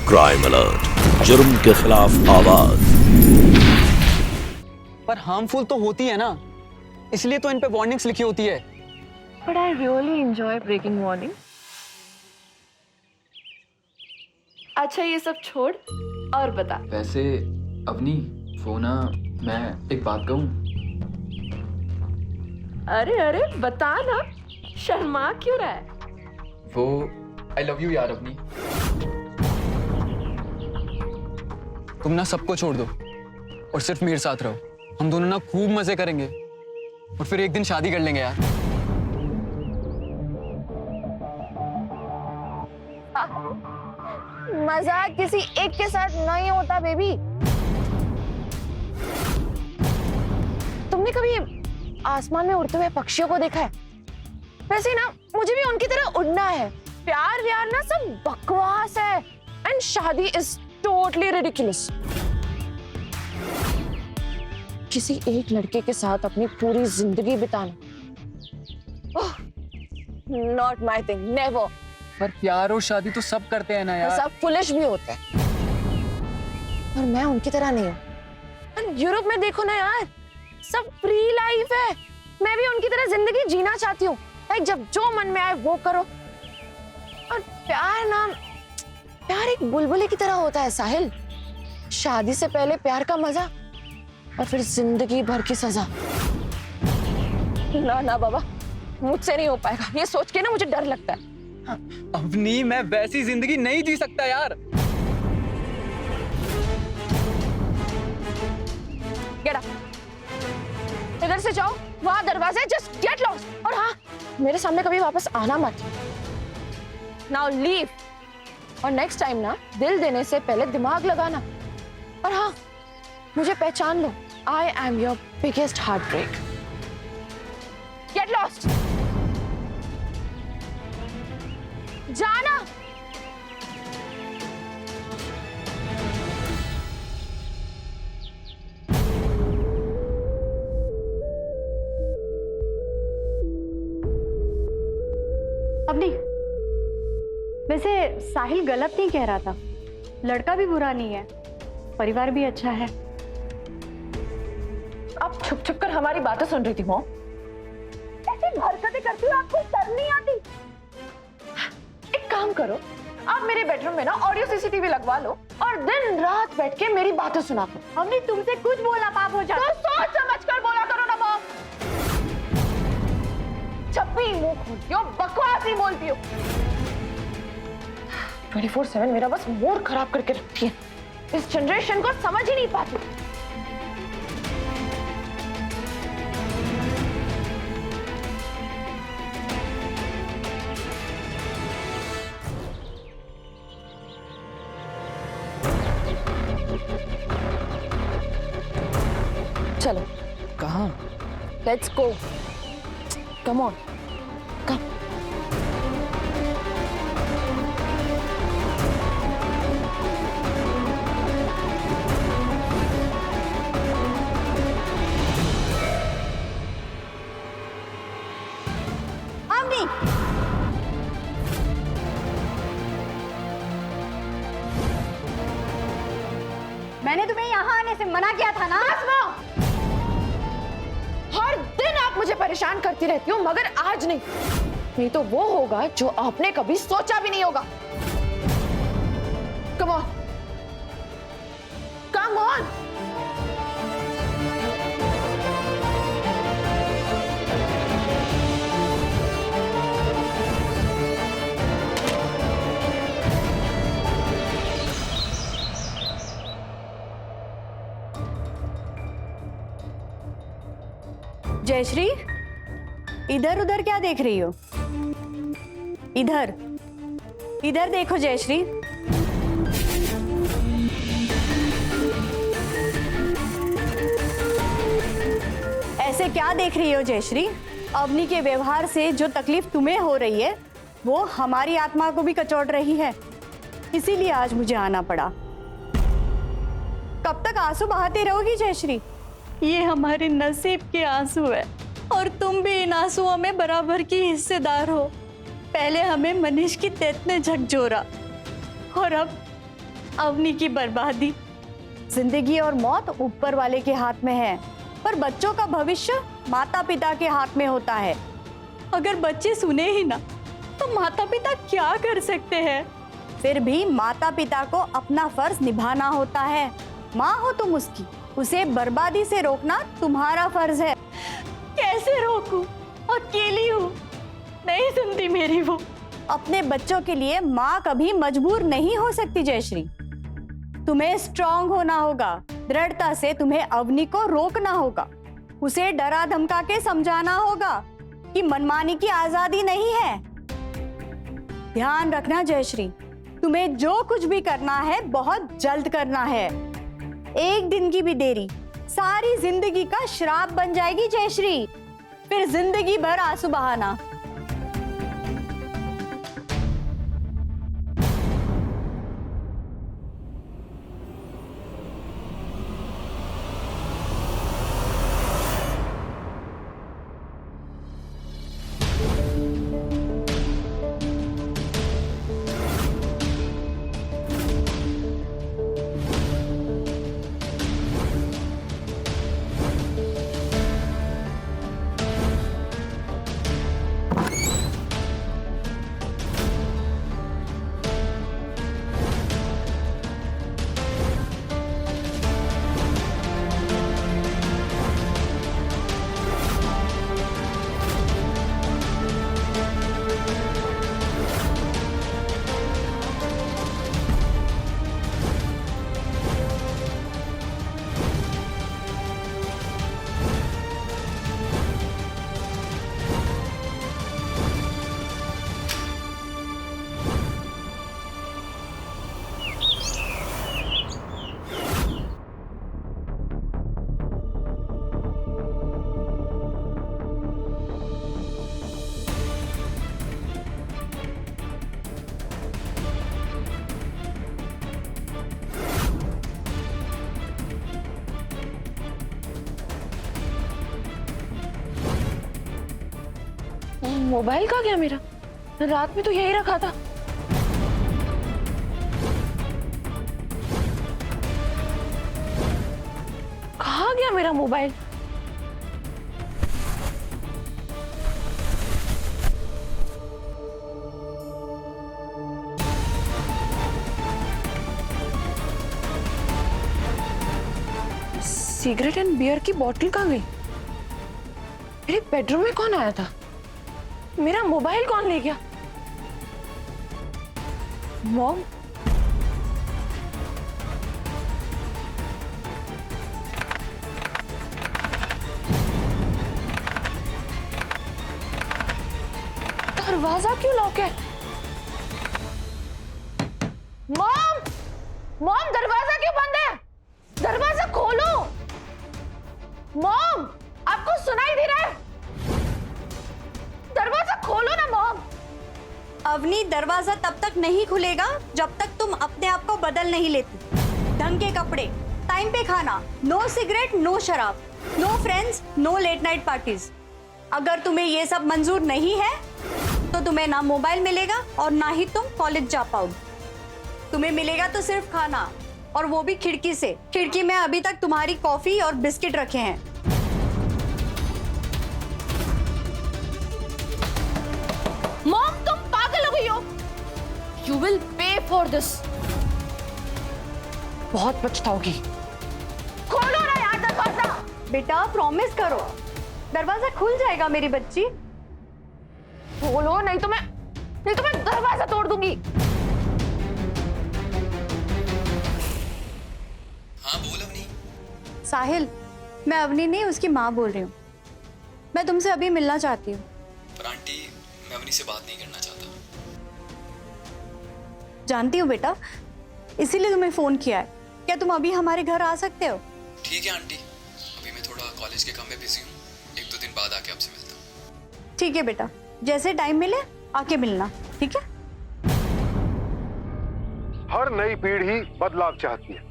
Crime alert, जुर्म के खिलाफ आवाज। पर हार्मफुल तो होती है ना, इसलिए तो इन पे वार्निंग्स लिखी होती है। But I really enjoy breaking warning. अच्छा ये सब छोड़ और बता। वैसे अवनी वो ना, मैं एक बात कहूँ? अरे अरे बता ना, शर्मा क्यों रहा है? वो आई लव यू यार अवनी। तुम ना सबको छोड़ दो और सिर्फ मेरे साथ रहो। हम दोनों ना खूब मजे करेंगे और फिर एक दिन शादी कर लेंगे यार। मजाक किसी एक के साथ नहीं होता बेबी। तुमने कभी आसमान में उड़ते हुए पक्षियों को देखा है? वैसे ही ना मुझे भी उनकी तरह उड़ना है। प्यार व्यार ना सब बकवास है एंड शादी इज टोटली रिडिकुलस। किसी एक लड़के के साथ अपनी पूरी जिंदगी बिताना, नॉट माई थिंग, नेवर। पर प्यार और शादी तो सब करते हैं ना यार। सब फुलिश भी होते हैं और मैं उनकी तरह नहीं हूँ। यूरोप में देखो ना यार, सब फ्री लाइफ है। मैं भी उनकी तरह जिंदगी जीना चाहती हूँ। लाइक जब जो मन में आए वो करो। और प्यार एक बुलबुले की तरह होता है साहिल। शादी से पहले प्यार का मजा और फिर जिंदगी भर की सजा। ना ना बाबा, मुझसे नहीं हो पाएगा। ये सोच के ना मुझे डर लगता है। अवनी मैं वैसी जिंदगी नहीं जी सकता यार। गेट अप, इधर से जाओ, वहां दरवाजा है, जस्ट गेट लॉस्ट। और हाँ, मेरे सामने कभी वापस आना मत। Now leave. और नेक्स्ट टाइम ना दिल देने से पहले दिमाग लगाना। और हाँ, मुझे पहचान लो। I am your biggest heart break. Get lost. जाना। अवनी, वैसे साहिल गलत नहीं कह रहा था। लड़का भी बुरा नहीं है, परिवार भी अच्छा है। आप छुप छुप कर हमारी बातें सुन रही थी मॉम। ऐसी हरकतें करती हो, आपको शर्म नहीं आती? एक काम करो, आप मेरे बेडरूम में ना ऑडियो सीसीटीवी लगवा लो और दिन रात बैठ के मेरी बातें सुना दो। अवनी तुमसे कुछ बोलना पाप हो जाता। तो सोच समझ कर बोला करो ना मॉम। जब भी मुंह खोलती हो बकवास ही बोलती हो। 24/7 मेरा बस मूड खराब करके रखती है। इस जनरेशन को समझ ही नहीं पाती। चलो कहाँ? लेट्स गो, कम ऑन, कम। अवनी, मैंने तुम्हें यहाँ आने से मना किया था ना। हर दिन आप मुझे परेशान करती रहती हो, मगर आज नहीं। नहीं तो वो होगा जो आपने कभी सोचा भी नहीं होगा। Come on, come on. Jayshree, इधर उधर क्या देख रही हो? इधर इधर देखो जयश्री। ऐसे क्या देख रही हो जयश्री? अवनी के व्यवहार से जो तकलीफ तुम्हें हो रही है वो हमारी आत्मा को भी कचोट रही है, इसीलिए आज मुझे आना पड़ा। कब तक आंसू बहाती रहोगी जयश्री? ये हमारे नसीब के आंसू है और तुम भी इन आंसुओं में बराबर की हिस्सेदार हो। पहले हमें मनीष की डेथ ने झकझोरा और अब अवनी की बर्बादी। जिंदगी और मौत ऊपर वाले के हाथ में है, पर बच्चों का भविष्य माता पिता के हाथ में होता है। अगर बच्चे सुने ही ना तो माता पिता क्या कर सकते हैं? फिर भी माता पिता को अपना फर्ज निभाना होता है। माँ हो तुम उसकी, उसे बर्बादी से रोकना तुम्हारा फर्ज है। कैसे रोकूं? अकेली हूँ, नहीं सुनती मेरी वो। अपने बच्चों के लिए माँ कभी मजबूर नहीं हो सकती जयश्री। तुम्हें स्ट्रांग होना होगा, दृढ़ता से तुम्हें अवनी को रोकना होगा, उसे डरा धमका के समझाना होगा कि मनमानी की आजादी नहीं है। ध्यान रखना जयश्री, तुम्हें जो कुछ भी करना है बहुत जल्द करना है। एक दिन की भी देरी सारी जिंदगी का श्राप बन जाएगी जयश्री, फिर जिंदगी भर आंसू बहाना। मोबाइल कहाँ गया मेरा? रात में तो यही रखा था। कहाँ गया मेरा मोबाइल? सिगरेट एंड बियर की बोतल कहाँ गई? मेरे बेडरूम में कौन आया था? मेरा मोबाइल कौन ले गया? मॉम, दरवाजा क्यों लॉक है? मॉम, मॉम दरवाजा क्यों बंद है? दरवाजा खोलो। मॉम, आपको सुनाई दे रहा है? दरवाजा खोलो ना मॉम। अवनी, दरवाजा तब तक नहीं खुलेगा जब तक तुम अपने आप को बदल नहीं लेती। ढंग के कपड़े, टाइम पे खाना, नो सिगरेट, नो शराब, no friends, no late night parties. अगर तुम्हें ये सब मंजूर नहीं है तो तुम्हें ना मोबाइल मिलेगा और ना ही तुम कॉलेज जा पाओगे। तुम्हें मिलेगा तो सिर्फ खाना, और वो भी खिड़की से। खिड़की में अभी तक तुम्हारी कॉफी और बिस्किट रखे हैं। मॉम, तुम पागल हो गई हो। You will pay for this. बहुत पछताओगी। खोलो ना यार दरवाजा। बेटा प्रॉमिस करो, दरवाजा खुल जाएगा मेरी बच्ची। खोलो, नहीं तो मैं दरवाजा तोड़ दूंगी। हाँ बोल अवनी। साहिल, मैं अवनी नहीं उसकी माँ बोल रही हूँ। मैं तुमसे अभी मिलना चाहती हूँ। पर आंटी, मैं अवनी से बात नहीं करना चाहता। जानती हूँ बेटा, इसीलिए तुम्हें फोन किया है। क्या तुम अभी हमारे घर आ सकते हो? ठीक है आंटी, अभी मैं थोड़ा कॉलेज के काम में बिजी हूँ। 1-2 दिन बाद आके आपसे मिलता हूँ। ठीक है बेटा, जैसे टाइम मिले आके मिलना, ठीक है? हर नई पीढ़ी बदलाव चाहती है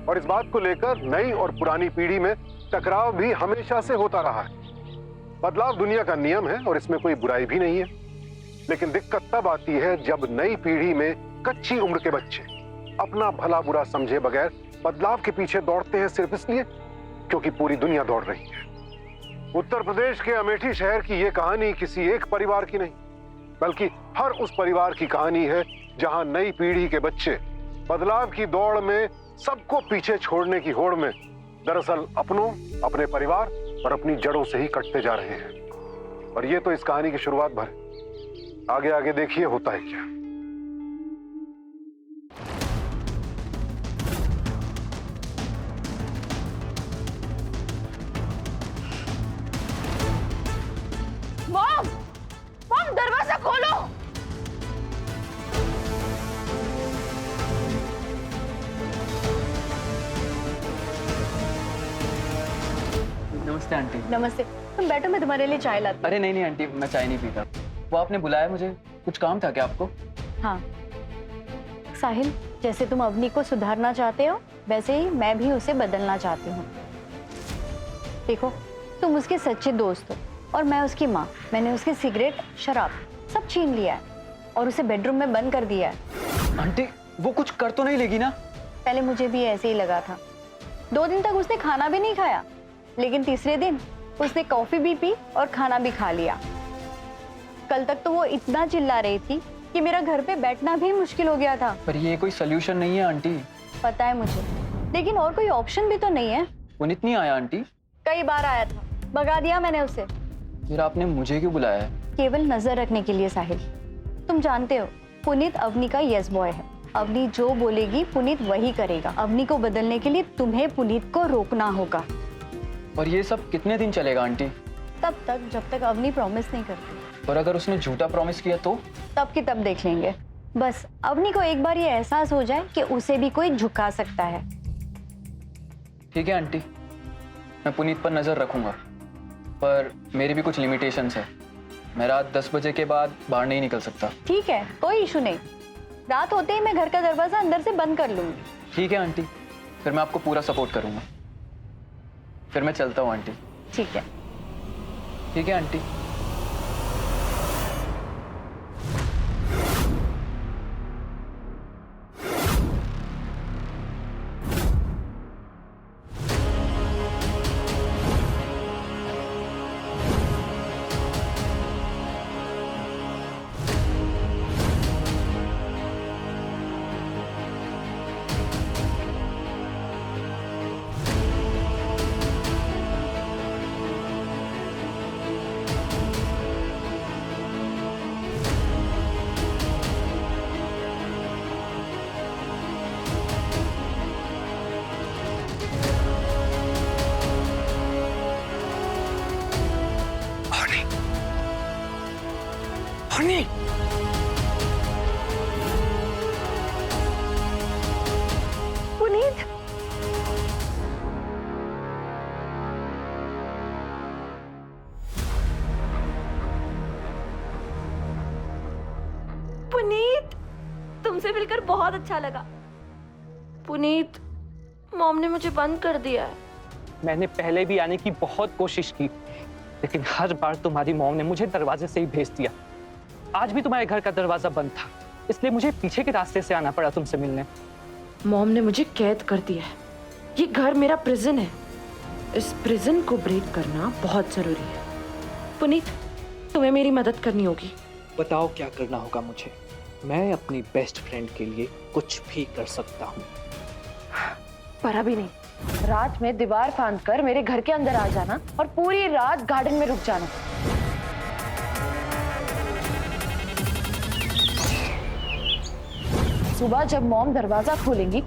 और इस बात को लेकर नई और पुरानी पीढ़ी में टकराव भी हमेशा से होता रहा है। बदलाव दुनिया का नियम है और इसमें कोई बुराई भी नहीं है। लेकिन दिक्कत तब आती है जब नई पीढ़ी में कच्ची उम्र के बच्चे अपना भला बुरा समझे बगैर बदलाव के पीछे दौड़ते हैं सिर्फ इसलिए क्योंकि पूरी दुनिया दौड़ रही है। उत्तर प्रदेश के अमेठी शहर की यह कहानी किसी एक परिवार की नहीं, बल्कि हर उस परिवार की कहानी है जहां नई पीढ़ी के बच्चे बदलाव की दौड़ में सबको पीछे छोड़ने की होड़ में दरअसल अपनों, अपने परिवार और अपनी जड़ों से ही कटते जा रहे हैं। और ये तो इस कहानी की शुरुआत भर है। आगे आगे देखिए होता है क्या। मॉम, मॉम दरवाजा खोलो। नमस्ते आंटी। नमस्ते, तुम बैठो, मैं तुम्हारे लिए चाय लाती अरे नहीं नहीं आंटी, मैं चाय नहीं पीता। वो आपने बुलाया मुझे, कुछ काम था क्या आपको? हूँ। हाँ साहिल, जैसे तुम अवनी को सुधारना चाहते हो वैसे ही मैं भी उसे बदलना चाहती हूँ। देखो, तुम उसके सच्चे दोस्त हो और मैं उसकी माँ। मैंने उसके सिगरेट, शराब सब छीन लिया है और उसे बेडरूम में बंद कर दिया है। आंटी वो कुछ कर तो नहीं लेगी ना? पहले मुझे भी ऐसे ही लगा था। 2 दिन तक उसने खाना भी नहीं खाया, लेकिन तीसरे दिन उसने कॉफी भी पी और खाना भी खा लिया। कल तक तो वो इतना चिल्ला रही थी कि मेरा घर पे बैठना भी मुश्किल हो गया था। पर ये कोई सोल्यूशन नहीं है आंटी। पता है मुझे, लेकिन और कोई ऑप्शन भी तो नहीं है। पुनीत नहीं आया आंटी? कई बार आया था, भगा दिया मैंने उसे। फिर आपने मुझे क्यों बुलाया है? केवल नजर रखने के लिए साहिल। तुम जानते हो पुनीत अवनी का यस बॉय है। अवनी जो बोलेगी पुनीत वही करेगा। अवनी को बदलने के लिए तुम्हें पुनीत को रोकना होगा। और ये सब कितने दिन चलेगा आंटी? तब तक जब तक अवनी प्रॉमिस नहीं करती। और अगर उसने झूठा प्रॉमिस किया तो? तब की तब देख लेंगे। बस अवनी को एक बार ये एहसास हो जाए कि उसे भी कोई झुका सकता है। ठीक है आंटी, मैं पुनीत पर नजर रखूंगा, पर मेरी भी कुछ लिमिटेशंस है। मैं रात 10 बजे के बाद बाहर नहीं निकल सकता। ठीक है, कोई इशू नहीं। रात होते ही मैं घर का दरवाजा अंदर से बंद कर लूंगी। ठीक है आंटी, फिर मैं आपको पूरा सपोर्ट करूंगा। फिर मैं चलता हूँ आंटी। ठीक है। ठीक है आंटी। पुनीत, पुनीत, तुमसे मिलकर बहुत अच्छा लगा। पुनीत, मॉम ने मुझे बंद कर दिया है। मैंने पहले भी आने की बहुत कोशिश की, लेकिन हर बार तुम्हारी मॉम ने मुझे दरवाजे से ही भेज दिया। आज भी तुम्हारे घर का दरवाजा बंद था, इसलिए मुझे पीछे के रास्ते से आना पड़ा तुमसे मिलने। मॉम ने मुझे कैद कर दिया है। ये घर मेरा प्रिजन है। इस प्रिजन को ब्रेक करना बहुत जरूरी है। पुनीत, तुम्हें मेरी मदद करनी होगी। बताओ क्या करना होगा मुझे। मैं अपनी बेस्ट फ्रेंड के लिए कुछ भी कर सकता हूँ। पर अभी नहीं। रात में दीवार फांद कर मेरे घर के अंदर आ जाना और पूरी रात गार्डन में रुक जाना। सुबह जब मॉम दरवाजा खोलेंगी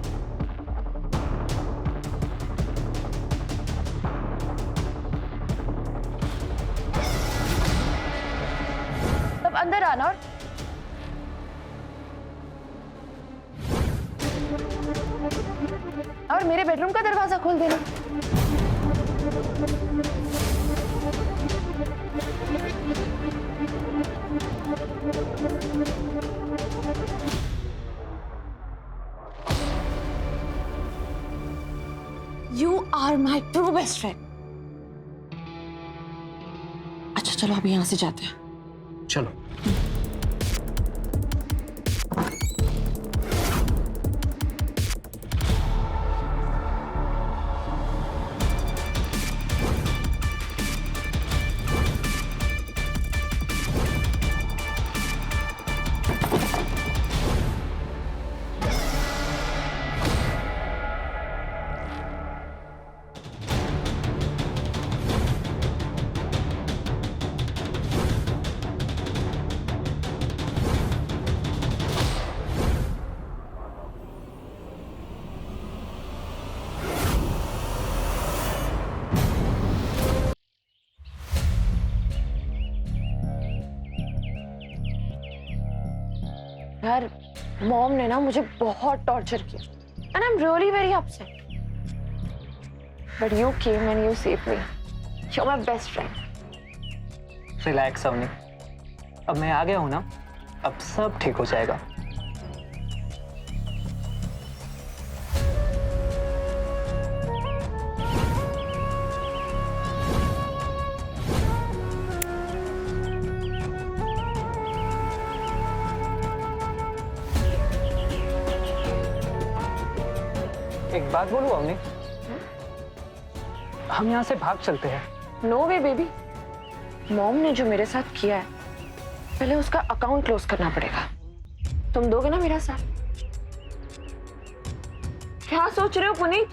तब अंदर आना और मेरे बेडरूम का दरवाजा खोल देना। You are my true best friend. अच्छा चलो अभी यहाँ से जाते हैं। चलो। यार मॉम ने ना मुझे बहुत टॉर्चर किया and I am really very upset, but you came and you saved me. You are my best friend. Relax Avni, अब मैं आ गया हूं ना, अब सब ठीक हो जाएगा। एक बात बोलूं अवनी, हम यहाँ से भाग चलते हैं। नो वे बेबी, मॉम ने जो मेरे साथ किया है पहले उसका अकाउंट क्लोज करना पड़ेगा। तुम दोगे ना मेरा साथ? क्या सोच रहे हो पुनीत?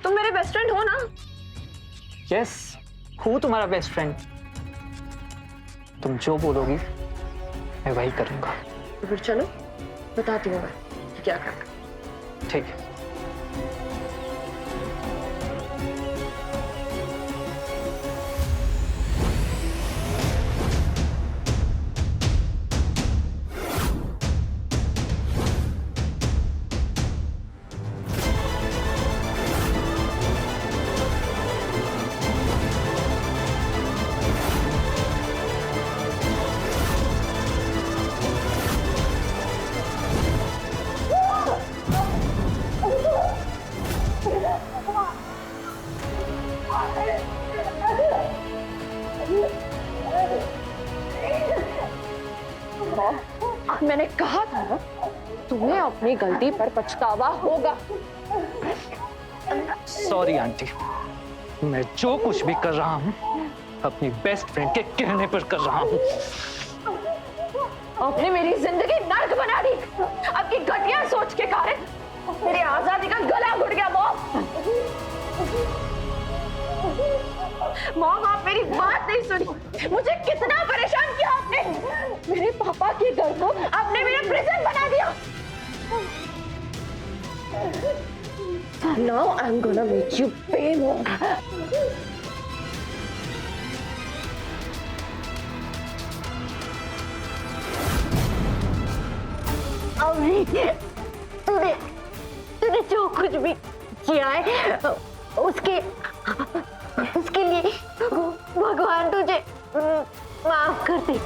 तुम मेरे बेस्ट फ्रेंड हो ना? यस, हूँ तुम्हारा बेस्ट फ्रेंड। तुम जो बोलोगी मैं वही करूंगा। तो फिर चलो बताती हूँ मैं कि क्या करना। ठीक है। मैंने कहा था ना तुम्हें अपनी गलती पर पछतावा होगा। सॉरी आंटी, मैं जो कुछ भी कर रहा हूँ अपनी बेस्ट फ्रेंड के कहने पर कर रहा हूँ। आपने मेरी जिंदगी नर्क बना दी। आपकी घटिया सोच के कारण मेरी आजादी का गला घुट गया। मॉम आप मेरी बात नहीं सुनी। मुझे कितना परेशान किया आपने। मेरे पापा के घर को आपने मेरा प्रिजन बना दिया। Now I'm gonna make you pay more. Avani, तूने जो कुछ भी किया है उसके लिए भगवान तुझे माफ कर दे।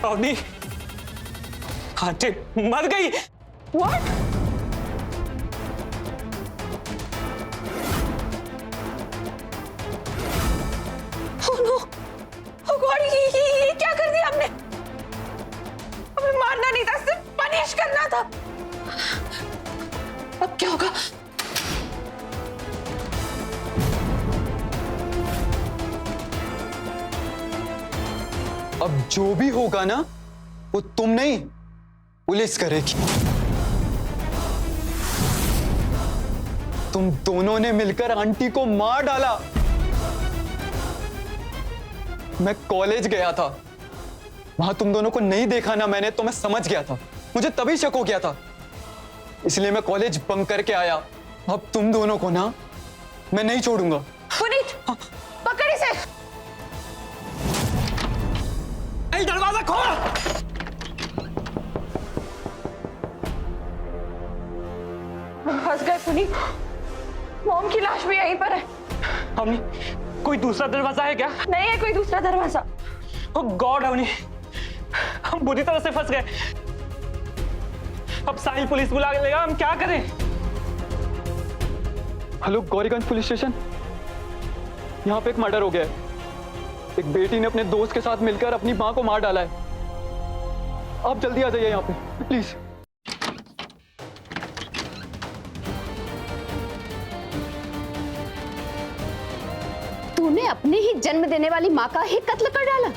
अवनी, आंटी मर गई। What? Oh no! Oh God! ये क्या कर दिया हमने? हमें मारना नहीं था, सिर्फ पनिश करना था। अब क्या होगा? अब जो भी होगा ना वो तुम नहीं, पुलिस करेगी। तुम दोनों ने मिलकर आंटी को मार डाला। मैं कॉलेज गया था, वहां तुम दोनों को नहीं देखा ना मैंने, तो मैं समझ गया था। मुझे तभी शक हो गया था, इसलिए मैं कॉलेज बंक करके आया। अब तुम दोनों को ना मैं नहीं छोड़ूंगा। पुनीत, पकड़ इसे। दरवाजा खोल। फंस गए पुनीत। मॉम की लाश भी यहीं पर है। अवनी, कोई दूसरा दरवाजा है क्या? नहीं है कोई दूसरा दरवाजा। ओह गॉड अवनी, हम बुरी तरह से फंस गए। अब साहिल पुलिस बुला लेगा, हम क्या करें? Hello, Gauriganj police station. यहाँ पे एक मर्डर हो गया है। एक बेटी ने अपने दोस्त के साथ मिलकर अपनी मां को मार डाला है। आप जल्दी आ जाइए यहाँ पे प्लीज। तूने अपने ही जन्म देने वाली मां का ही कत्ल कर डाला।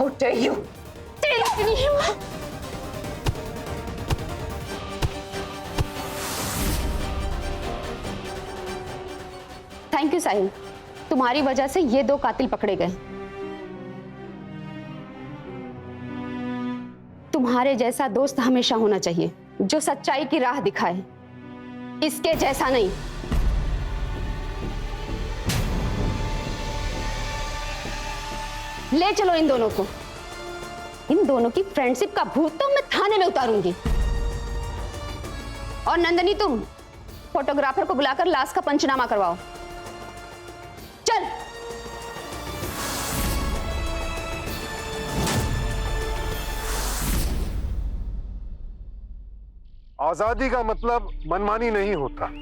How dare you? तेरी नहीं हिम्मत। थैंक यू साहिल, तुम्हारी वजह से ये 2 कातिल पकड़े गए। तुम्हारे जैसा दोस्त हमेशा होना चाहिए जो सच्चाई की राह दिखाए, इसके जैसा नहीं। ले चलो इन दोनों को। इन दोनों की फ्रेंडशिप का भूत तो मैं थाने में उतारूंगी। और नंदनी, तुम फोटोग्राफर को बुलाकर लाश का पंचनामा करवाओ। चल। आजादी का मतलब मनमानी नहीं होता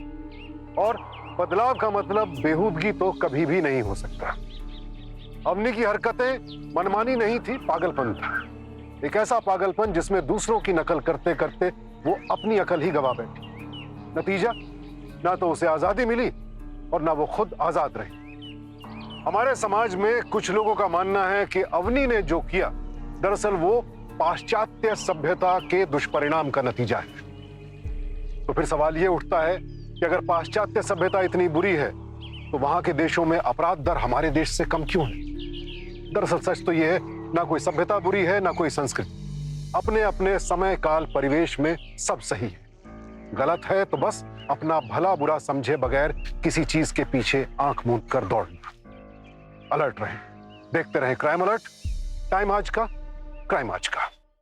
और बदलाव का मतलब बेहूदगी तो कभी भी नहीं हो सकता। अवनी की हरकतें मनमानी नहीं थी, पागलपन था। एक ऐसा पागलपन जिसमें दूसरों की नकल करते करते वो अपनी अकल ही गवा बैठी। नतीजा, ना तो उसे आजादी मिली और ना वो खुद आजाद रही। हमारे समाज में कुछ लोगों का मानना है कि अवनी ने जो किया दरअसल वो पाश्चात्य सभ्यता के दुष्परिणाम का नतीजा है। तो फिर सवाल ये उठता है कि अगर पाश्चात्य सभ्यता इतनी बुरी है तो वहां के देशों में अपराध दर हमारे देश से कम क्यों है? दरअसल सच तो यह है, ना कोई सभ्यता बुरी है ना कोई संस्कृति। अपने अपने समय काल परिवेश में सब सही है। गलत है तो बस अपना भला बुरा समझे बगैर किसी चीज के पीछे आंख मूंद कर दौड़ना। अलर्ट रहें, देखते रहें क्राइम अलर्ट। टाइम आज का, क्राइम आज का।